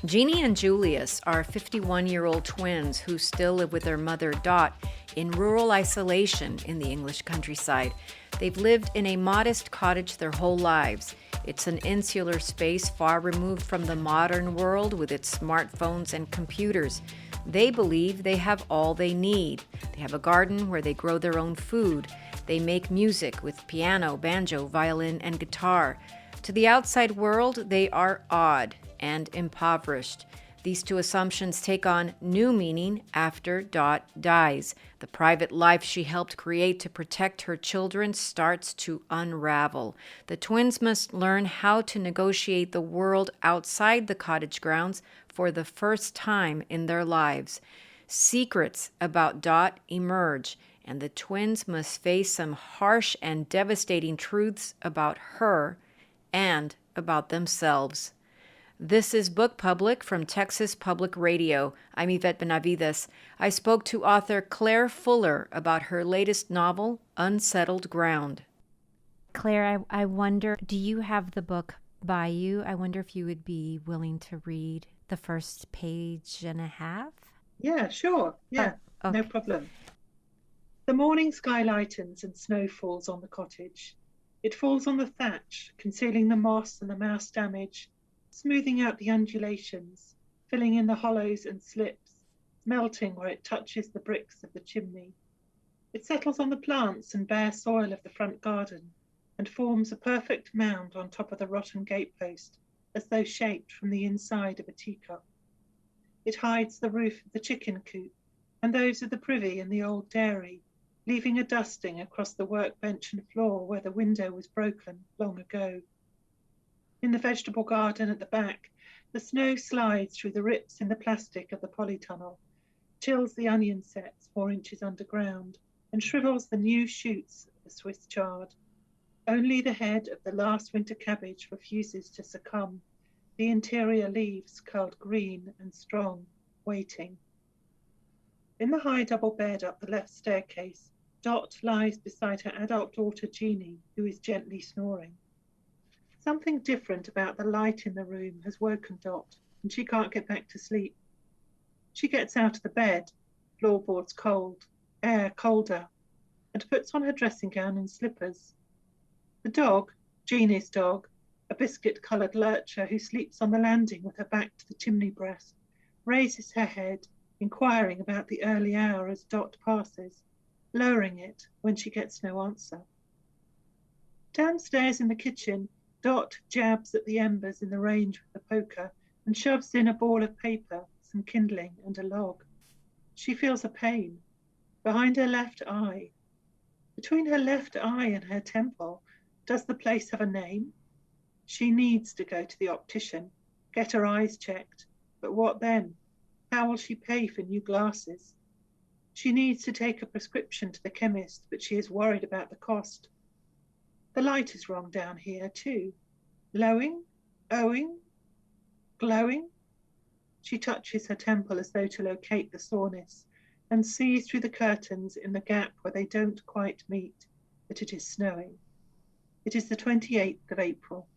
Jeannie and Julius are 51-year-old twins who still live with their mother, Dot, in rural isolation in the English countryside. They've lived in a modest cottage their whole lives. It's an insular space far removed from the modern world with its smartphones and computers. They believe they have all they need. They have a garden where they grow their own food. They make music with piano, banjo, violin, and guitar. To the outside world, they are odd and impoverished. These two assumptions take on new meaning after Dot dies. The private life she helped create to protect her children starts to unravel. The twins must learn how to negotiate the world outside the cottage grounds for the first time in their lives. Secrets about Dot emerge, and the twins must face some harsh and devastating truths about her and about themselves. This is Book Public from Texas Public Radio. I'm Yvette Benavides. I spoke to author Claire Fuller about her latest novel, Unsettled Ground. Claire, I wonder, do you have the book by you? I wonder if you would be willing to read the first page and a half? Yeah, sure. Yeah, okay. No problem. The morning sky lightens and snow falls on the cottage. It falls on the thatch, concealing the moss and the mouse damage, smoothing out the undulations, filling in the hollows and slips, melting where it touches the bricks of the chimney. It settles on the plants and bare soil of the front garden and forms a perfect mound on top of the rotten gatepost, as though shaped from the inside of a teacup. It hides the roof of the chicken coop and those of the privy and the old dairy, leaving a dusting across the workbench and floor where the window was broken long ago. In the vegetable garden at the back, the snow slides through the rips in the plastic of the polytunnel, chills the onion sets 4 inches underground, and shrivels the new shoots of the Swiss chard. Only the head of the last winter cabbage refuses to succumb, the interior leaves curled green and strong, waiting. In the high double bed up the left staircase, Dot lies beside her adult daughter Jeannie, who is gently snoring. Something different about the light in the room has woken Dot, and she can't get back to sleep. She gets out of the bed, floorboards cold, air colder, and puts on her dressing gown and slippers. The dog, Jeannie's dog, a biscuit-coloured lurcher who sleeps on the landing with her back to the chimney breast, raises her head, inquiring about the early hour as Dot passes, lowering it when she gets no answer. Downstairs in the kitchen, Dot jabs at the embers in the range with the poker and shoves in a ball of paper, some kindling and a log. She feels a pain behind her left eye. Between her left eye and her temple, does the place have a name? She needs to go to the optician, get her eyes checked, but what then? How will she pay for new glasses? She needs to take a prescription to the chemist, but she is worried about the cost. The light is wrong down here too. Lowing, owing, glowing. She touches her temple as though to locate the soreness and sees through the curtains in the gap where they don't quite meet that it is snowing. It is the 28th of April.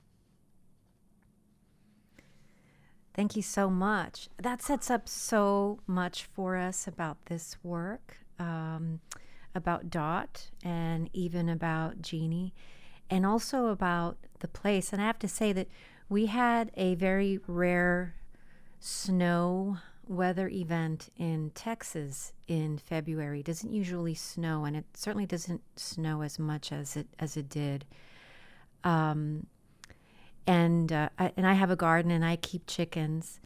Thank you so much. That sets up so much for us about this work, about Dot and even about Jeannie, and also about the place. And I have to say that we had a very rare snow weather event in Texas in February. It doesn't usually snow, and it certainly doesn't snow as much as it did. And I have a garden and I keep chickens.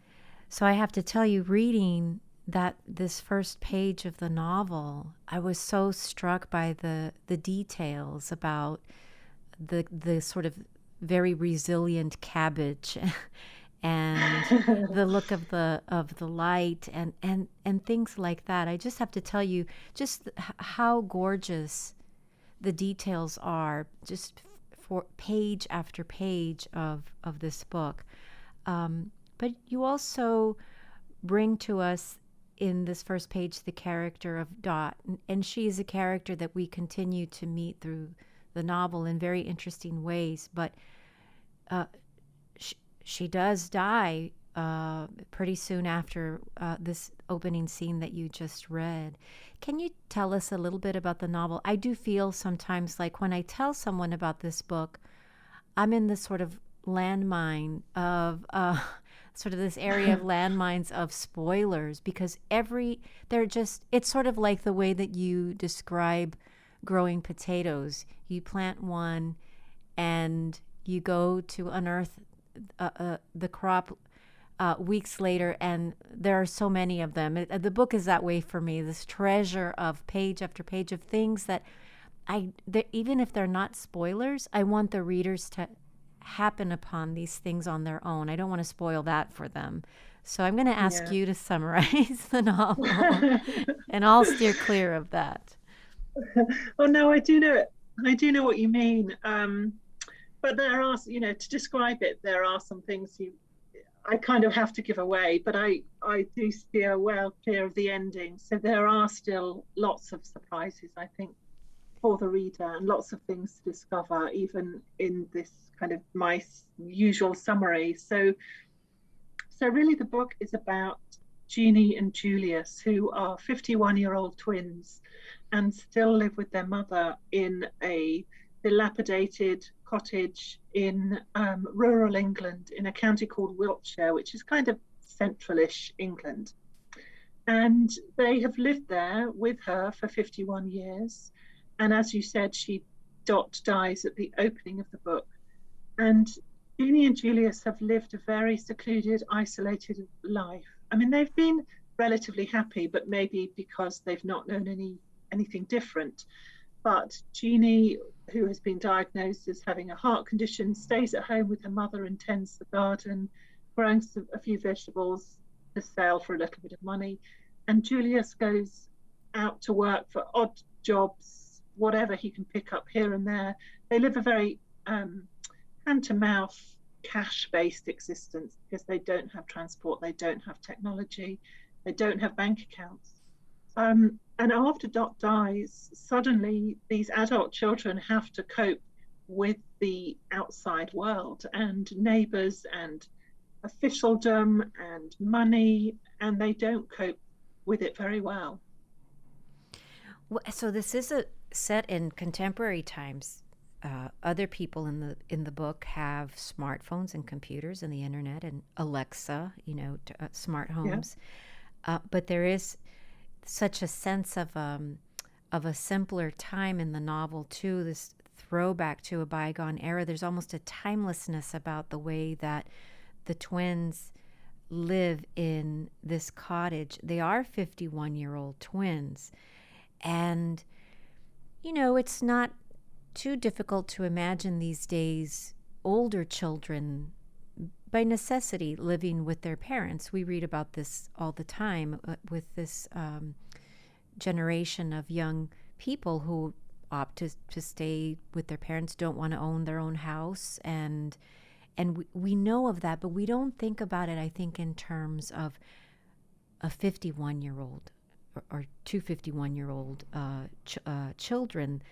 So I have to tell you, reading this first page of the novel, I was so struck by the details about the sort of very resilient cabbage and the look of the light and things like that. I just have to tell you just how gorgeous the details are, just for page after page of this book. But you also bring to us in this first page the character of Dot, and she is a character that we continue to meet through the novel in very interesting ways. But she does die pretty soon after this opening scene that you just read. Can you tell us a little bit about the novel? I do feel sometimes like when I tell someone about this book, I'm in this sort of landmine of sort of this area of landmines of spoilers, because it's sort of like the way that you describe growing potatoes. You plant one and you go to unearth the crop weeks later, and there are so many of them. The book is that way for me, this treasure of page after page of things that even if they're not spoilers, I want the readers to happen upon these things on their own. I don't want to spoil that for them. So I'm going to ask you to summarize the novel, and I'll steer clear of that. Oh no, I do know what you mean. But there are, to describe it, there are some things I kind of have to give away, but I do steer well clear of the ending. So there are still lots of surprises, I think, for the reader, and lots of things to discover, even in this kind of my usual summary. So really the book is about Jeannie and Julius, who are 51-year-old twins and still live with their mother in a dilapidated cottage in rural England, in a county called Wiltshire, which is kind of centralish England. And they have lived there with her for 51 years. And as you said, Dot dies at the opening of the book. And Jeannie and Julius have lived a very secluded, isolated life. I mean, they've been relatively happy, but maybe because they've not known anything different. But Jeannie, who has been diagnosed as having a heart condition, stays at home with her mother and tends the garden, growing a few vegetables to sell for a little bit of money. And Julius goes out to work for odd jobs, whatever he can pick up here and there. They live a very hand-to-mouth, cash-based existence, because they don't have transport, they don't have technology, they don't have bank accounts. And after Dot dies, suddenly these adult children have to cope with the outside world and neighbors and officialdom and money, and they don't cope with it very well. So this is set in contemporary times. Other people in the book have smartphones and computers and the internet and Alexa, smart homes. Yeah. But there is such a sense of a simpler time in the novel too. This throwback to a bygone era. There's almost a timelessness about the way that the twins live in this cottage. They are 51-year-old twins, and it's not too difficult to imagine these days older children by necessity living with their parents. We read about this all the time with this generation of young people who opt to stay with their parents, don't want to own their own house, and we know of that, but we don't think about it, I think, in terms of a 51-year-old or two 51-year-old children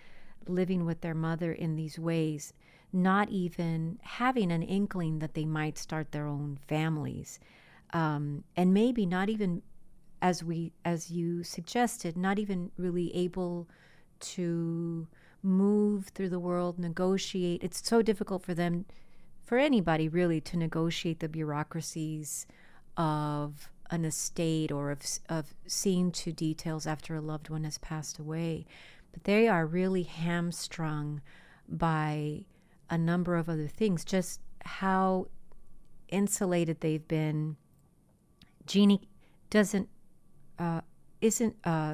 living with their mother in these ways, not even having an inkling that they might start their own families, and maybe not even, as you suggested, not even really able to move through the world, negotiate. It's so difficult for anybody really, to negotiate the bureaucracies of an estate or of seeing to details after a loved one has passed away. But they are really hamstrung by a number of other things, just how insulated they've been. Jeannie isn't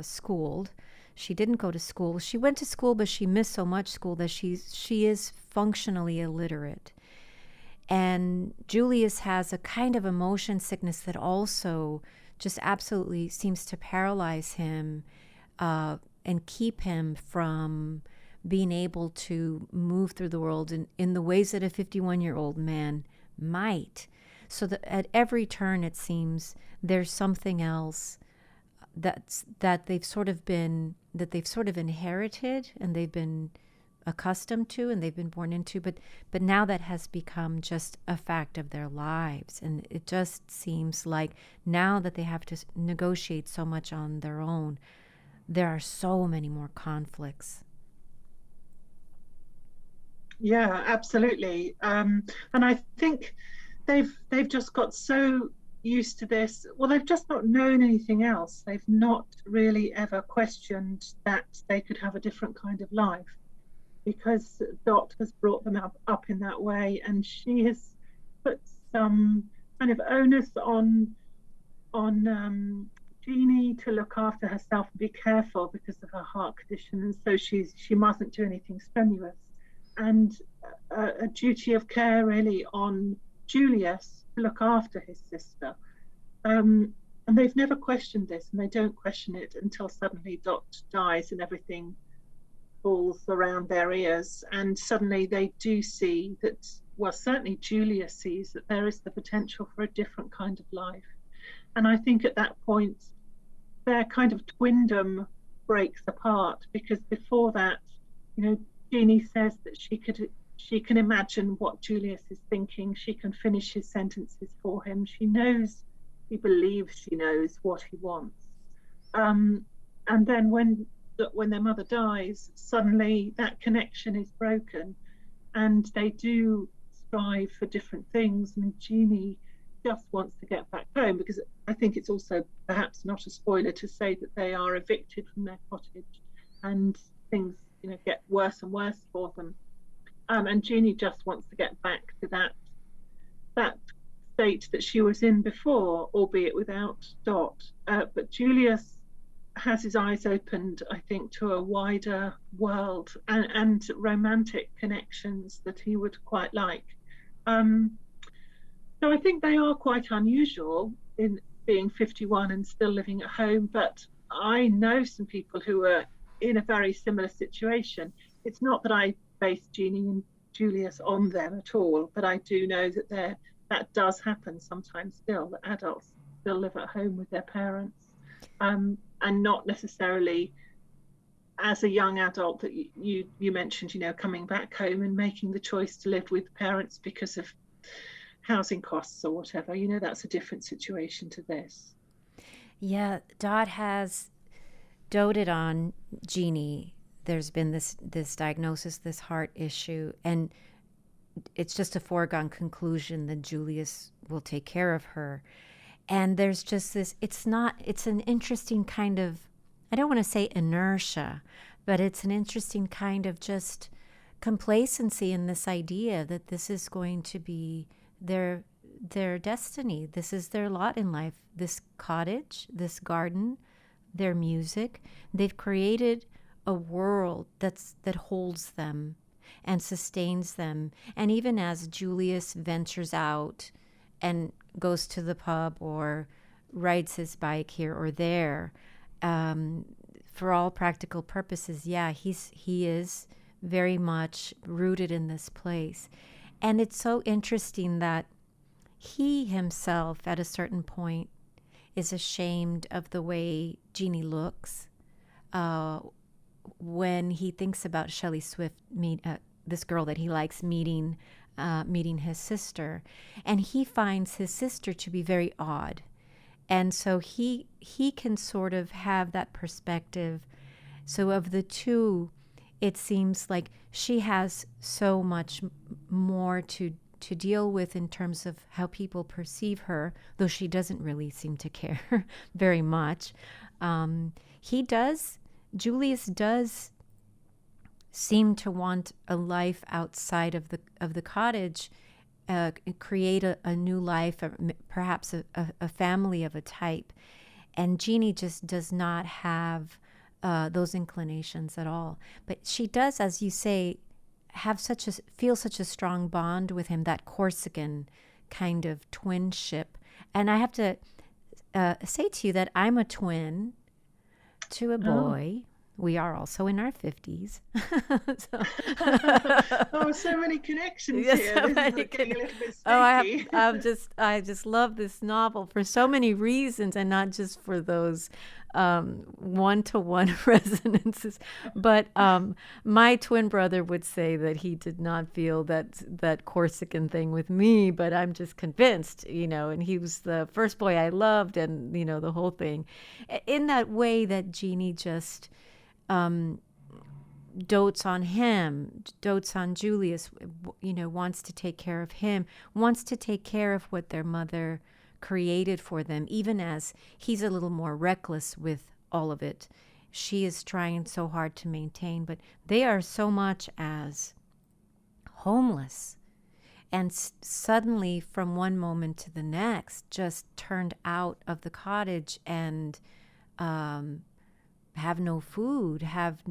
schooled. She didn't go to school. She went to school, but she missed so much school that she is functionally illiterate. And Julius has a kind of a motion sickness that also just absolutely seems to paralyze him and keep him from being able to move through the world in the ways that a 51-year-old man might. So that at every turn, it seems there's something else that they've sort of inherited, and they've been accustomed to and they've been born into, but now that has become just a fact of their lives. And it just seems like now that they have to negotiate so much on their own, there are so many more conflicts. Yeah, absolutely. And I think they've just got so used to this. Well, they've just not known anything else. They've not really ever questioned that they could have a different kind of life because Dot has brought them up in that way, and she has put some kind of onus on Jeannie to look after herself and be careful because of her heart condition, and so she mustn't do anything strenuous, and a duty of care really on Julius to look after his sister. And they've never questioned this, and they don't question it until suddenly Dot dies and everything falls around their ears, and suddenly they do see that. Well, certainly Julius sees that there is the potential for a different kind of life. And I think at that point, their kind of twindom breaks apart because before that, Jeannie says that she can imagine what Julius is thinking. She can finish his sentences for him. He believes she knows what he wants. And then when their mother dies, suddenly that connection is broken, and they do strive for different things. And Jeannie just wants to get back home because I think it's also perhaps not a spoiler to say that they are evicted from their cottage, and things get worse and worse for them. And Jeannie just wants to get back to that state that she was in before, albeit without Dot. But Julius has his eyes opened, I think, to a wider world and romantic connections that he would quite like. So I think they are quite unusual in being 51 and still living at home, but I know some people who are in a very similar situation. It's not that I base Jeannie and Julius on them at all, but I do know that does happen sometimes still, that adults still live at home with their parents, and not necessarily as a young adult that you mentioned, coming back home and making the choice to live with parents because of housing costs or whatever. That's a different situation to this. Yeah, Dot has doted on Jeannie. There's been this diagnosis, this heart issue, and it's just a foregone conclusion that Julius will take care of her. And there's just this, it's an interesting kind of, I don't want to say inertia, but it's an interesting kind of just complacency in this idea that this is going to be their destiny. This is their lot in life. This cottage, this garden, their music. They've created a world that holds them and sustains them. And even as Julius ventures out and goes to the pub or rides his bike here or there, for all practical purposes, yeah, he is very much rooted in this place. And it's so interesting that he himself, at a certain point, is ashamed of the way Jeannie looks when he thinks about Shelley Swift, this girl that he likes, meeting his sister. And he finds his sister to be very odd. And so he can sort of have that perspective. So of the two, it seems like she has so much more to deal with in terms of how people perceive her, though she doesn't really seem to care very much. Julius does seem to want a life outside of the cottage, create a new life, perhaps a family of a type. And Jeannie just does not have those inclinations at all. But she does, as you say, feel such a strong bond with him, that Corsican kind of twinship. And I have to say to you that I'm a twin to a boy. We are also in our 50s. So, Oh, so many connections yes, here. so This is many getting a little bit oh, spooky. I just love this novel for so many reasons, and not just for those one-to-one resonances. But my twin brother would say that he did not feel that Corsican thing with me, but I'm just convinced, and he was the first boy I loved, and the whole thing. In that way that Jeannie just dotes on him, dotes on Julius, wants to take care of him, wants to take care of what their mother created for them, even as he's a little more reckless with all of it. She is trying so hard to maintain, but they are so much as homeless. And suddenly, from one moment to the next, just turned out of the cottage and have no food, have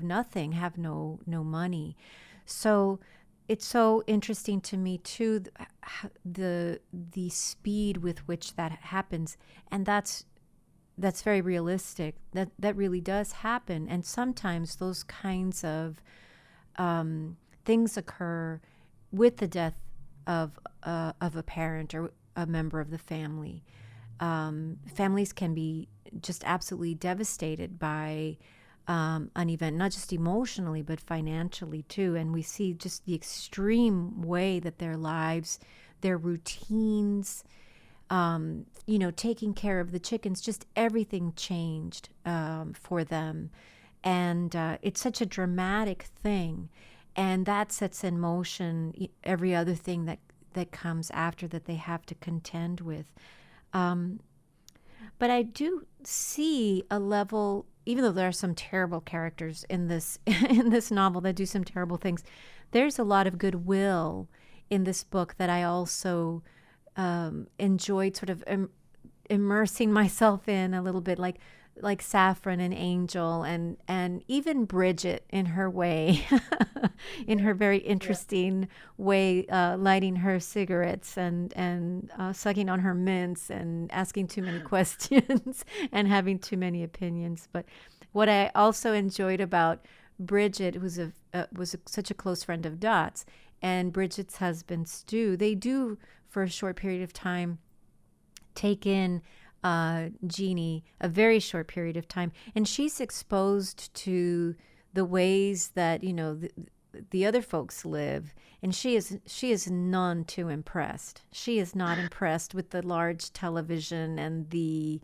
nothing, have no money. So it's so interesting to me too, the speed with which that happens, and that's very realistic. That really does happen, and sometimes those kinds of things occur with the death of a parent or a member of the family. Families can be just absolutely devastated by an event, not just emotionally, but financially too. And we see just the extreme way that their lives, their routines, taking care of the chickens, just everything changed for them. And it's such a dramatic thing. And that sets in motion every other thing that comes after that they have to contend with. But I do see a level, even though there are some terrible characters in this in this novel that do some terrible things, there's a lot of goodwill in this book that I also enjoyed sort of immersing myself in a little bit, like Saffron and Angel, and even Bridget in her way, in her very interesting way, lighting her cigarettes and sucking on her mints and asking too many questions and having too many opinions. But what I also enjoyed about Bridget, who's such a close friend of Dot's, and Bridget's husband Stu, they do for a short period of time take in Jeannie, a very short period of time, and she's exposed to the ways that the other folks live, and she is none too impressed. She is not impressed with the large television and the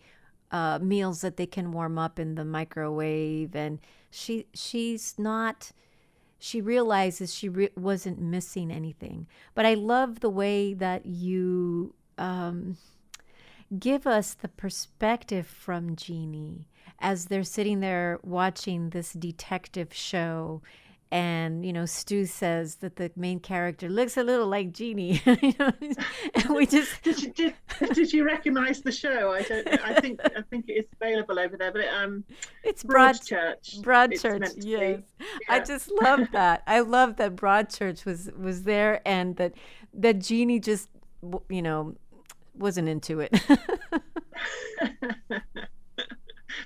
meals that they can warm up in the microwave, and she's not. She realizes she wasn't missing anything. But I love the way that you give us the perspective from Jeannie as they're sitting there watching this detective show. And, Stu says that the main character looks a little like Jeannie. And we just did you recognize the show? I don't know. I think it is available over there, but it's Broadchurch. Broadchurch, yes. Yeah. I just love that. I love that Broadchurch was there, and that Jeannie just wasn't into it.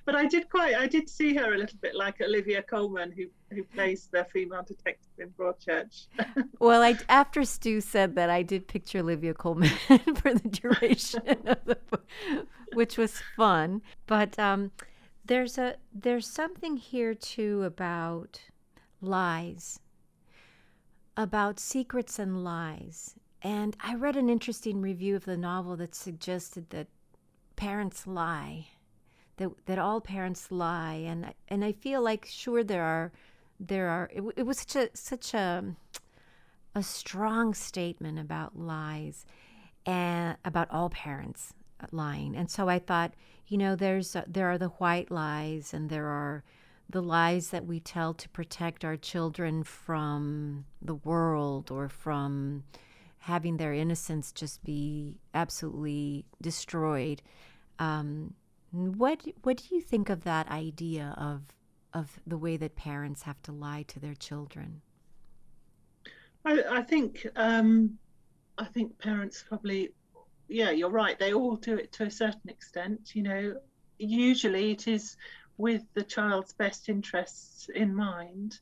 But I did see her a little bit like Olivia Colman, who plays the female detective in Broadchurch. Well, after Stu said that, I did picture Olivia Colman for the duration of the book, which was fun. But there's something here too about lies, about secrets and lies. And I read an interesting review of the novel that suggested that parents lie, that all parents lie, and I feel like sure there are. It was such a strong statement about lies and about all parents lying. And so I thought, there are the white lies, and there are the lies that we tell to protect our children from the world or from having their innocence just be absolutely destroyed. What do you think of that idea of the way that parents have to lie to their children? I think parents probably, yeah, you're right. They all do it to a certain extent. Usually it is with the child's best interests in mind.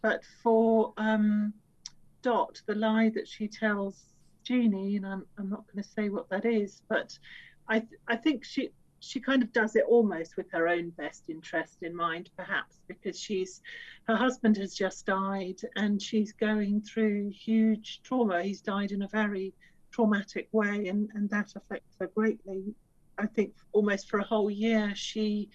But for Dot, the lie that she tells Jeannie, and I'm not going to say what that is, but I think she kind of does it almost with her own best interest in mind, perhaps because her husband has just died and she's going through huge trauma. He's died in a very traumatic way, and that affects her greatly. I think almost for a whole year she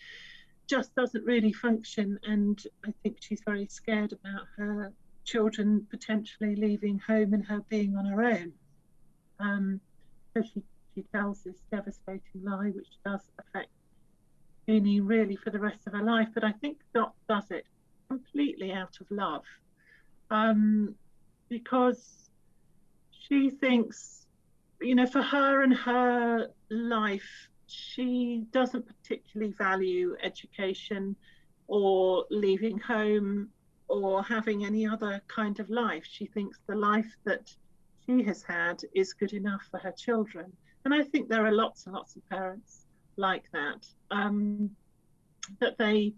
just doesn't really function, and I think she's very scared about her children potentially leaving home and her being on her own. So she tells this devastating lie, which does affect Jeannie really for the rest of her life. But I think Dot does it completely out of love, because she thinks, for her and her life, she doesn't particularly value education or leaving home or having any other kind of life. She thinks the life that she has had is good enough for her children. And I think there are lots and lots of parents like that, that they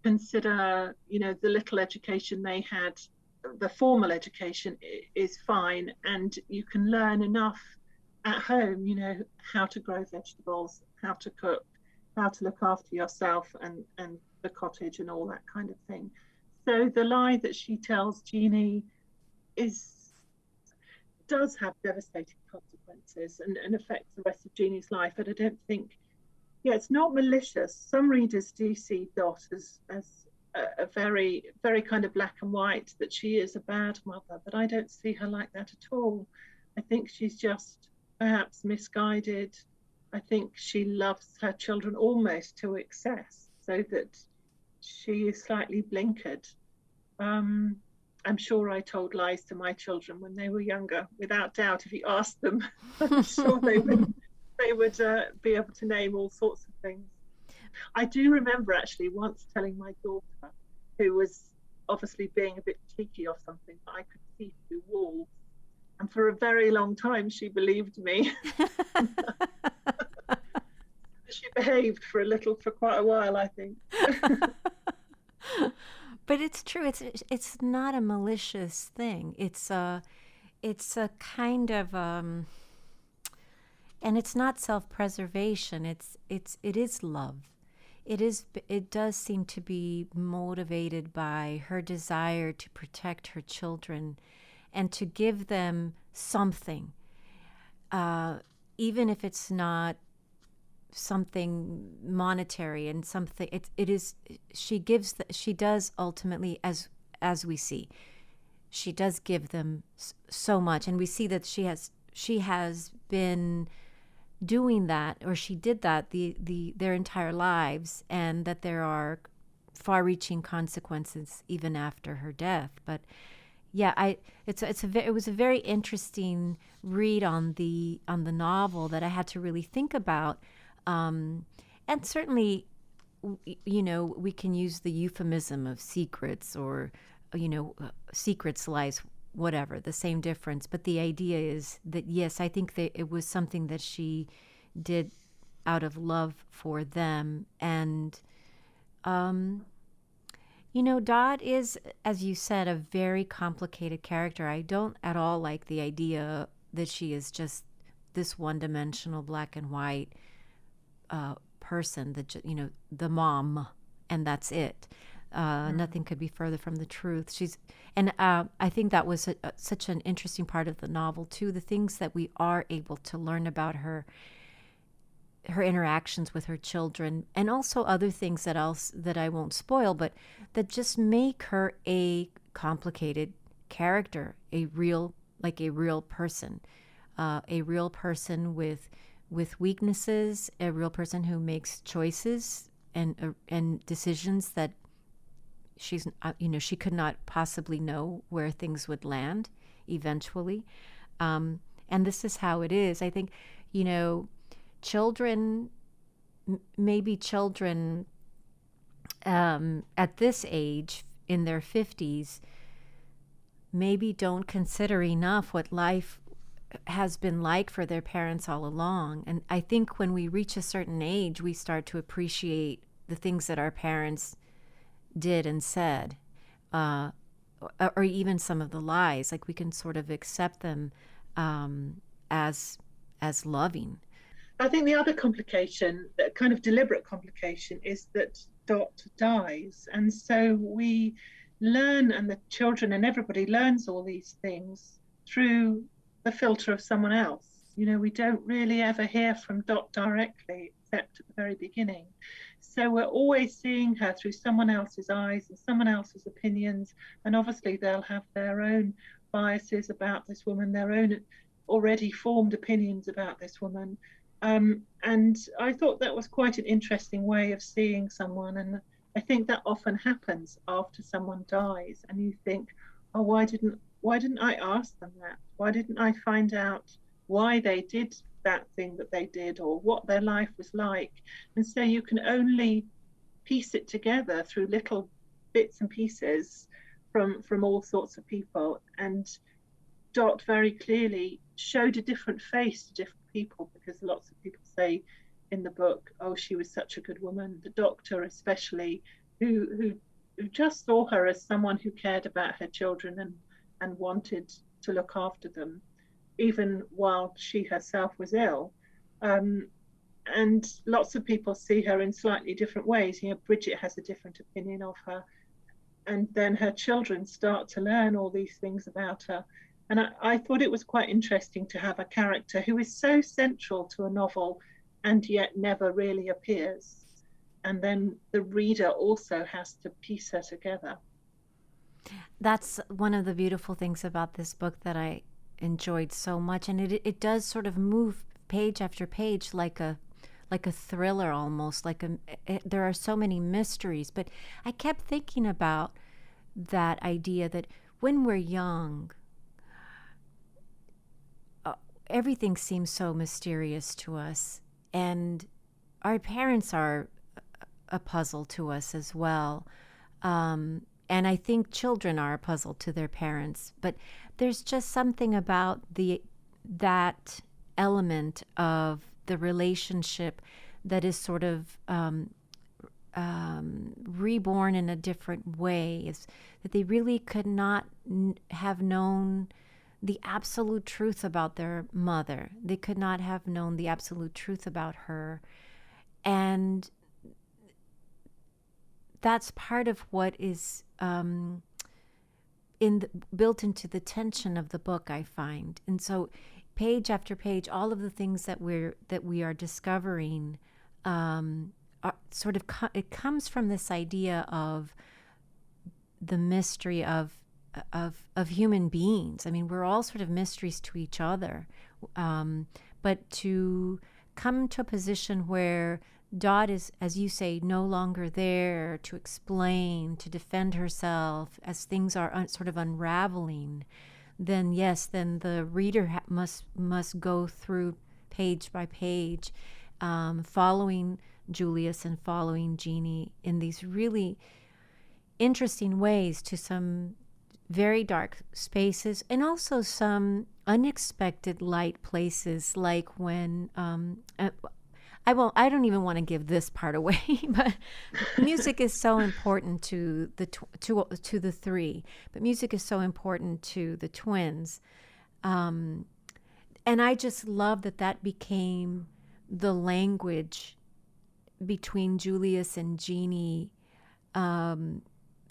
consider, the little education they had, the formal education is fine, and you can learn enough at home, how to grow vegetables, how to cook, how to look after yourself and the cottage and all that kind of thing. So the lie that she tells Jeannie does have devastating consequences and affects the rest of Jeannie's life. And I don't think, it's not malicious. Some readers do see Dot as a very, very kind of black and white, that she is a bad mother, but I don't see her like that at all. I think she's just perhaps misguided. I think she loves her children almost to excess, so that she is slightly blinkered. I'm sure I told lies to my children when they were younger, without doubt. If you asked them, I'm sure they would be able to name all sorts of things. I do remember actually once telling my daughter, who was obviously being a bit cheeky or something, that I could see through walls. And for a very long time, she believed me. She behaved for quite a while, I think. But it's true. It's not a malicious thing. It's a kind of and it's not self-preservation. It is love. It does seem to be motivated by her desire to protect her children and to give them something, even if it's not something monetary and something. It is. She does ultimately, as we see, she does give them so much, and we see that she has been doing that, or she did that their entire lives, and that there are far-reaching consequences even after her death. But yeah, it was a very interesting read on the novel that I had to really think about, and certainly, we can use the euphemism of secrets, or secrets, lies, whatever, the same difference. But the idea is that, yes, I think that it was something that she did out of love for them. And Dot is, as you said, a very complicated character. I don't at all like the idea that she is just this one-dimensional black and white person, that the mom, and that's it. Nothing could be further from the truth. I think that was such an interesting part of the novel too. The things that we are able to learn about her interactions with her children, and also other things that I won't spoil, but that just make her a complicated character, a real person, with weaknesses, a real person who makes choices and decisions that she could not possibly know where things would land eventually. And this is how it is. I think, children at this age, in their 50s, maybe don't consider enough what life has been like for their parents all along. And I think when we reach a certain age, we start to appreciate the things that our parents did and said, uh, or even some of the lies. Like we can sort of accept them as loving. I think the other complication, the kind of deliberate complication, is that Dot dies. And so we learn, and the children and everybody learns all these things through the filter of someone else. We don't really ever hear from Dot directly, except at the very beginning. So we're always seeing her through someone else's eyes and someone else's opinions. And obviously, they'll have their own biases about this woman, their own already formed opinions about this woman. And I thought that was quite an interesting way of seeing someone. And I think that often happens after someone dies, and you think, oh, why didn't I ask them that? Why didn't I find out why they did that thing that they did, or what their life was like? And so you can only piece it together through little bits and pieces from all sorts of people. And Dot very clearly showed a different face to different people, because lots of people say in the book, oh, she was such a good woman. The doctor especially, who just saw her as someone who cared about her children and wanted to look after them, even while she herself was ill. And lots of people see her in slightly different ways. Bridget has a different opinion of her, and then her children start to learn all these things about her. And I thought it was quite interesting to have a character who is so central to a novel and yet never really appears. And then the reader also has to piece her together. That's one of the beautiful things about this book that I enjoyed so much. And it does sort of move page after page like a thriller, almost there are so many mysteries. But I kept thinking about that idea that when we're young, everything seems so mysterious to us, and our parents are a puzzle to us as well. And I think children are a puzzle to their parents. But there's just something about that element of the relationship that is sort of reborn in a different way. Is that they really could not have known the absolute truth about their mother. They could not have known the absolute truth about her. And that's part of what is built into the tension of the book, I find. And so page after page, all of the things that we are discovering are sort of it comes from this idea of the mystery of human beings. I mean, we're all sort of mysteries to each other. But to come to a position where Dot is, as you say, no longer there to explain, to defend herself as things are sort of unraveling, then yes, then the reader must go through page by page, following Julius and following Jeannie in these really interesting ways to some very dark spaces, and also some unexpected light places, like when I don't even want to give this part away, but music is so important to the three. But music is so important to the twins, and I just love that became the language between Julius and Jeannie.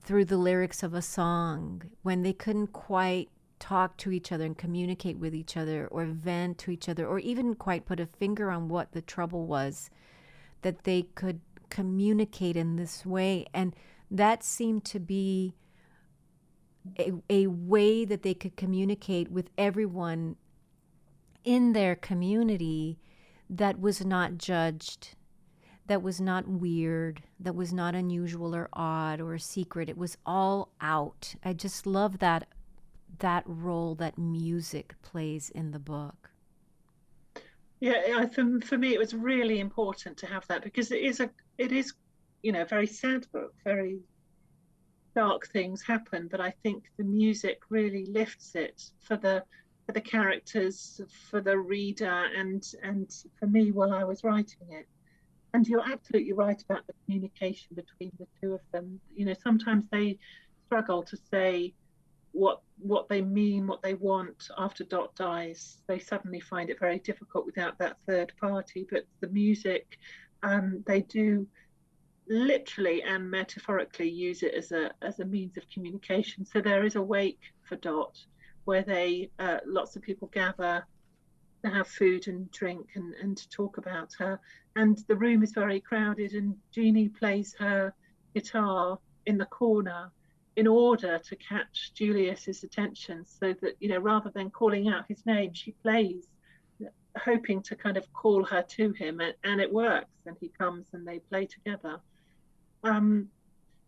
Through the lyrics of a song, when they couldn't quite talk to each other and communicate with each other or vent to each other or even quite put a finger on what the trouble was, that they could communicate in this way. And that seemed to be a way that they could communicate with everyone in their community that was not judged, that was not weird, that was not unusual or odd or a secret. It was all out. I just love that role that music plays in the book. Yeah, for me, it was really important to have that, because it is a very sad book. Very dark things happen, but I think the music really lifts it for the characters, for the reader, and for me while I was writing it. And you're absolutely right about the communication between the two of them. Sometimes they struggle to say what they mean, what they want after Dot dies. They suddenly find it very difficult without that third party. But the music, they do literally and metaphorically use it as a means of communication. So there is a wake for Dot where they lots of people gather to have food and drink and to talk about her. And the room is very crowded, and Jeannie plays her guitar in the corner in order to catch Julius's attention, so that, rather than calling out his name, she plays, hoping to kind of call her to him, and it works, and he comes and they play together. Um,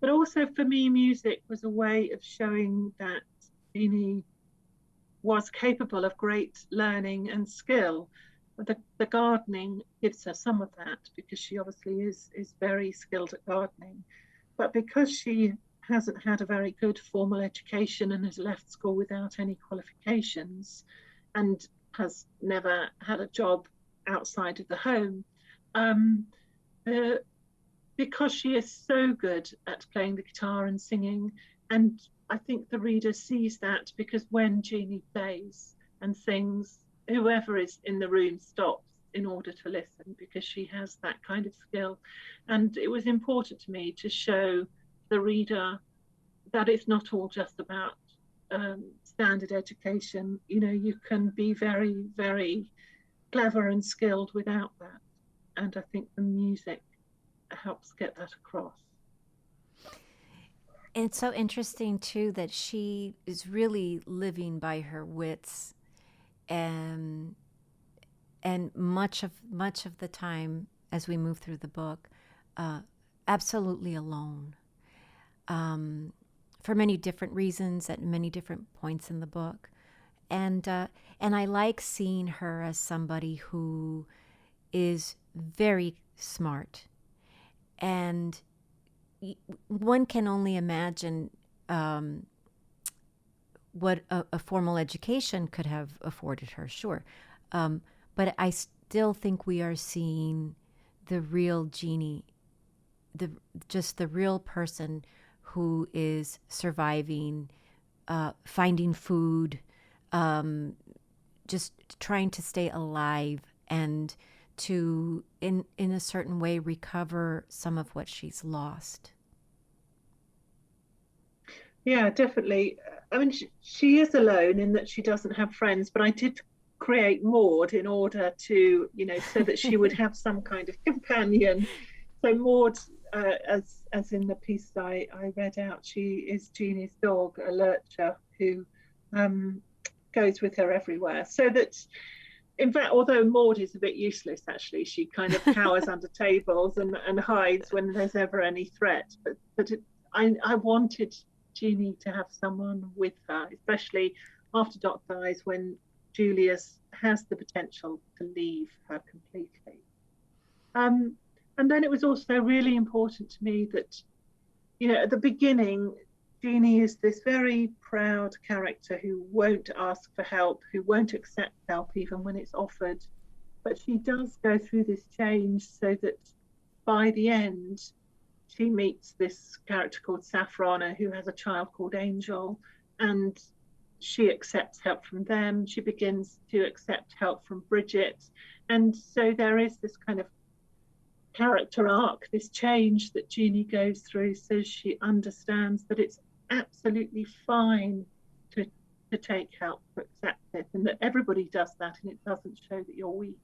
but also for me, music was a way of showing that Jeannie was capable of great learning and skill. The gardening gives her some of that, because she obviously is very skilled at gardening. But because she hasn't had a very good formal education and has left school without any qualifications and has never had a job outside of the home, um, uh, because she is so good at playing the guitar and singing. And I think the reader sees that, because when Jeannie plays and sings, whoever is in the room stops in order to listen, because she has that kind of skill. And it was important to me to show the reader that it's not all just about standard education. You can be very, very clever and skilled without that. And I think the music helps get that across. And it's so interesting too that she is really living by her wits, and much of the time as we move through the book, absolutely alone, for many different reasons at many different points in the book, and I like seeing her as somebody who is very smart, and one can only imagine what a formal education could have afforded her, sure. But I still think we are seeing the real Jeannie, just the real person who is surviving, finding food, just trying to stay alive, and to, in a certain way, recover some of what she's lost. Yeah, definitely. I mean, she is alone in that she doesn't have friends, but I did create Maud in order to, so that she would have some kind of companion. So Maud, as in the piece I read out, she is Jeannie's dog, a lurcher, who goes with her everywhere. So that, in fact, although Maud is a bit useless, actually, she kind of cowers under tables and hides when there's ever any threat. I wanted Jeannie to have someone with her, especially after Dot dies, when Julius has the potential to leave her completely. And then it was also really important to me that, at the beginning, Jeannie is this very proud character who won't ask for help, who won't accept help even when it's offered. But she does go through this change, so that by the end, she meets this character called Safrana, who has a child called Angel, and she accepts help from them. She begins to accept help from Bridget. And so there is this kind of character arc, this change that Jeannie goes through, so she understands that it's absolutely fine to take help, to accept it, and that everybody does that, and it doesn't show that you're weak.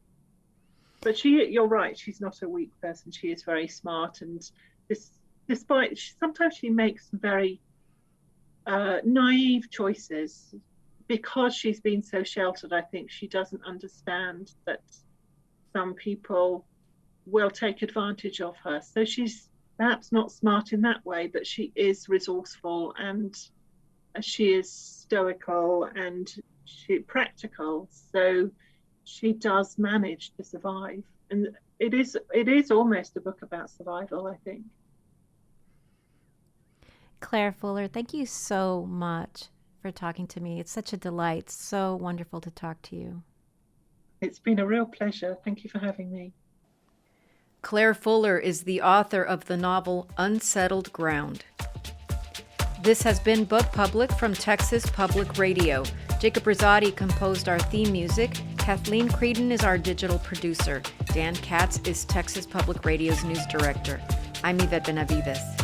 But you're right, she's not a weak person. She is very smart, and despite sometimes she makes some very naive choices, because she's been so sheltered. I think she doesn't understand that some people will take advantage of her. So she's perhaps not smart in that way, but she is resourceful, and she is stoical, and she practical. So she does manage to survive, and it is almost a book about survival, I think. Claire Fuller, thank you so much for talking to me. It's such a delight. So wonderful to talk to you. It's been a real pleasure. Thank you for having me. Claire Fuller is the author of the novel Unsettled Ground. This has been Book Public from Texas Public Radio. Jacob Rosati composed our theme music. Kathleen Creedon is our digital producer. Dan Katz is Texas Public Radio's news director. I'm Yvette Benavides.